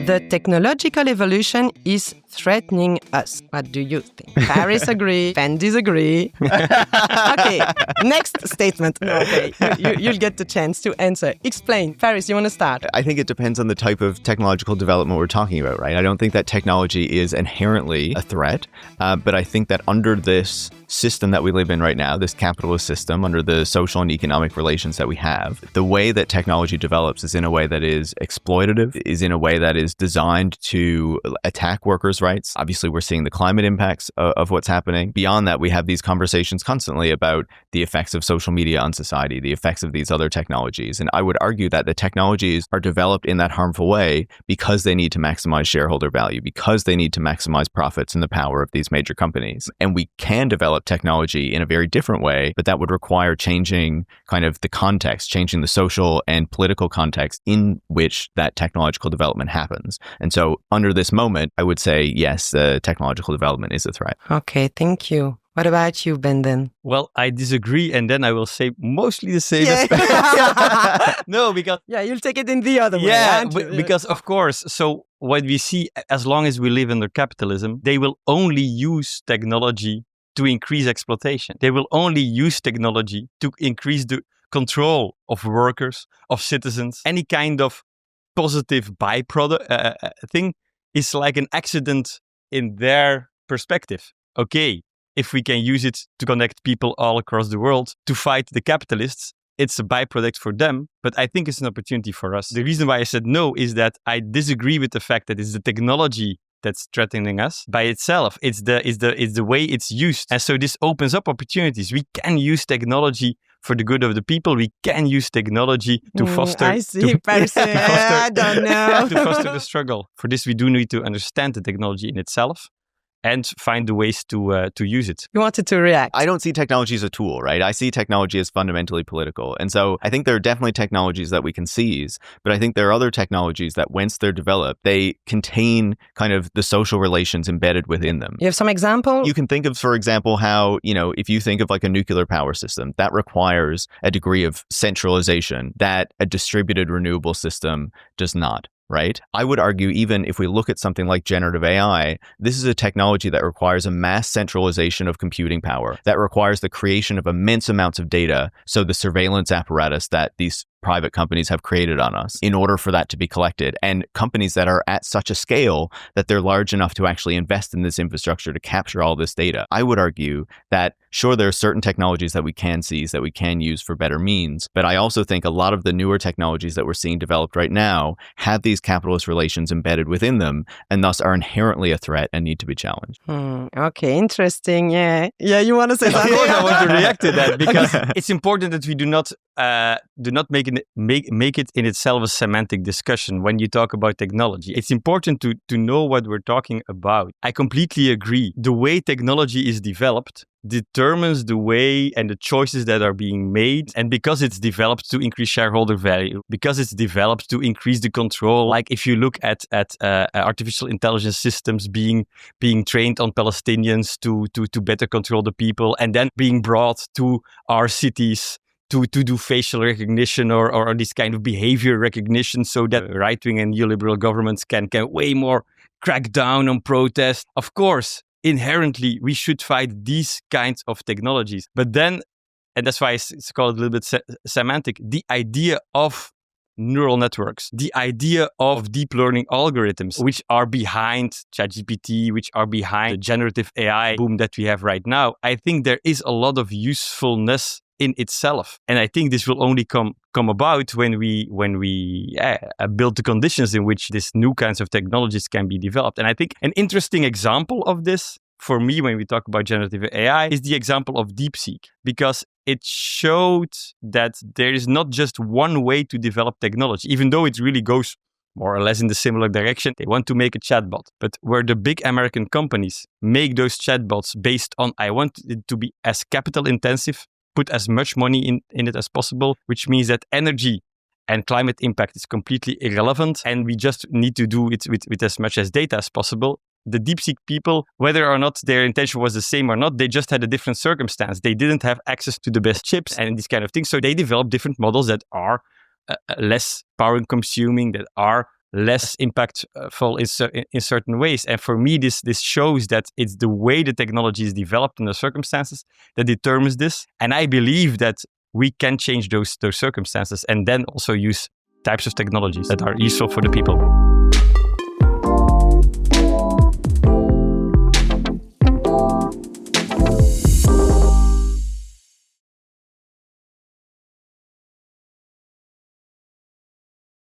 The technological evolution is threatening us. What do you think? Paris agree, Fen disagree. Okay, next statement. No, okay, you'll get the chance to answer. Explain. Paris, you want to start? I think it depends on the type of technological development we're talking about, right? I don't think that technology is inherently a threat, but I think that under this system that we live in right now, this capitalist system, under the social and economic relations that we have, the way that technology develops is in a way that is exploitative, is in a way that is designed to attack workers' rights. Obviously, we're seeing the climate impacts of what's happening. Beyond that, we have these conversations constantly about the effects of social media on society, the effects of these other technologies. And I would argue that the technologies are developed in that harmful way because they need to maximize shareholder value, because they need to maximize profits and the power of these major companies. And we can develop technology in a very different way, but that would require changing kind of the context, changing the social and political context in which that technological development happens. And so under this moment, I would say, yes, technological development is a threat. Okay, thank you. What about you, Benden? Well, I disagree, and then I will say mostly the same. No, because... Yeah, you'll take it in the other way. Yeah, because of course, so what we see, as long as we live under capitalism, they will only use technology to increase exploitation. They will only use technology to increase the control of workers, of citizens. Any kind of positive byproduct thing is like an accident in their perspective. Okay, if we can use it to connect people all across the world to fight the capitalists, it's a byproduct for them, but I think it's an opportunity for us. The reason why I said no is that I disagree with the fact that it's the technology that's threatening us by itself. It's the way it's used. And so this opens up opportunities. We can use technology for the good of the people. We can use technology to foster... I see, I don't know. To foster the struggle. For this, we do need to understand the technology in itself and find the ways to use it. You wanted to react. I don't see technology as a tool, right? I see technology as fundamentally political. And so I think there are definitely technologies that we can seize, but I think there are other technologies that once they're developed, they contain kind of the social relations embedded within them. You have some example? You can think of, for example, how, if you think of like a nuclear power system, that requires a degree of centralization that a distributed renewable system does not. Right? I would argue, even if we look at something like generative AI, this is a technology that requires a mass centralization of computing power, that requires the creation of immense amounts of data. So the surveillance apparatus that these private companies have created on us in order for that to be collected, and companies that are at such a scale that they're large enough to actually invest in this infrastructure to capture all this data. I would argue that, sure, there are certain technologies that we can seize, that we can use for better means, but I also think a lot of the newer technologies that we're seeing developed right now have these capitalist relations embedded within them, and thus are inherently a threat and need to be challenged. Okay, interesting. Yeah, you want to say something? Of course, I want to react to that, because it's important that we do not make it in itself a semantic discussion when you talk about technology. It's important to know what we're talking about. I completely agree. The way technology is developed determines the way and the choices that are being made. And because it's developed to increase shareholder value, because it's developed to increase the control, like if you look at artificial intelligence systems being trained on Palestinians to better control the people, and then being brought to our cities to do facial recognition or this kind of behavior recognition, so that right-wing and neoliberal governments can way more crack down on protest. Of course, inherently, we should fight these kinds of technologies. But then, and that's why it's called a little bit semantic, the idea of neural networks, the idea of deep learning algorithms, which are behind ChatGPT, which are behind the generative AI boom that we have right now, I think there is a lot of usefulness in itself. And I think this will only come about when we build the conditions in which these new kinds of technologies can be developed. And I think an interesting example of this, for me, when we talk about generative AI, is the example of DeepSeek, because it showed that there is not just one way to develop technology, even though it really goes more or less in the similar direction. They want to make a chatbot, but where the big American companies make those chatbots based on, I want it to be as capital intensive, put as much money in it as possible, which means that energy and climate impact is completely irrelevant, and we just need to do it with as much as data as possible. the DeepSeek people, whether or not their intention was the same or not, they just had a different circumstance. They didn't have access to the best chips and these kind of things. So they developed different models that are less power consuming, that are less impactful in certain ways. And for me, this shows that it's the way the technology is developed in the circumstances that determines this. And I believe that we can change those circumstances and then also use types of technologies that are useful for the people.